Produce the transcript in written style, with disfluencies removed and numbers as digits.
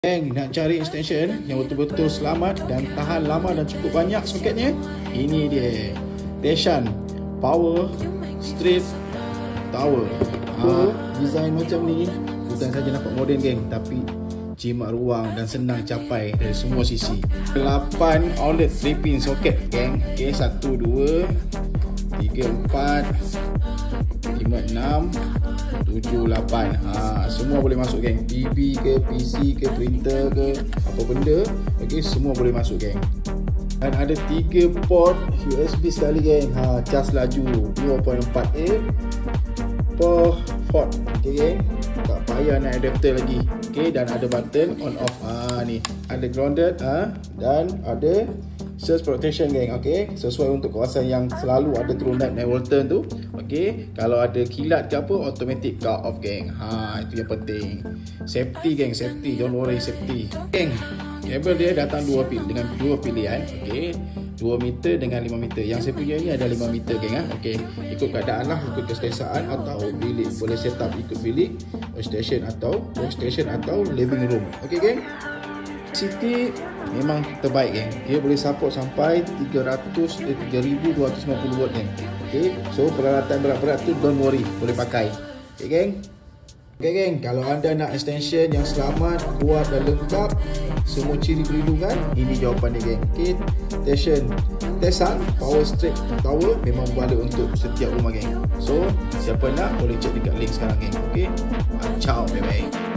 Geng, nak cari extension yang betul-betul selamat dan tahan lama dan cukup banyak soketnya? Ini dia, Teshan Power Straight Tower. Design macam ni bukan saja nampak moden geng, tapi jimat ruang dan senang capai dari semua sisi. 8 outlet 3-pin soket geng. Okay, 1, 2, 3, 4, 5, 6, 7, 8. Semua boleh masuk geng. TV ke, PC ke, printer ke, apa benda, okay, semua boleh masuk geng. Dan ada 3 port USB sekali geng. Cas laju 2.4A per port. Okay geng, tak payah nak adapter lagi. Okay, dan ada button on off. Ni ada grounded dan ada surge protection geng. Okay, sesuai untuk kawasan yang selalu ada turunan naik voltan tu. Okay, kalau ada kilat ke apa, automatic cut off geng. Itu yang penting. Safety geng, safety, don't worry, safety geng. Kabel dia datang dengan dua pilihan. Okay, 2 meter dengan 5 meter. Yang saya punya ni ada 5 meter geng. Okay, ikut keadaan lah, ikut keselesaan atau bilik. Boleh set up ikut bilik, workstation atau living room. Okay geng, City memang terbaik geng. Dia boleh support sampai 3250 watt geng. Okay, so peralatan berat-berat tu don't worry, boleh pakai. Okay geng. Okay geng, kalau anda nak extension yang selamat, kuat dan lengkap, semua ciri perlindungan, ini jawapan dia geng. Okay, Teshan Power Straight Tower memang berbaloi untuk setiap rumah geng. So siapa nak boleh check dekat link sekarang geng. Okay, ciao bye bye.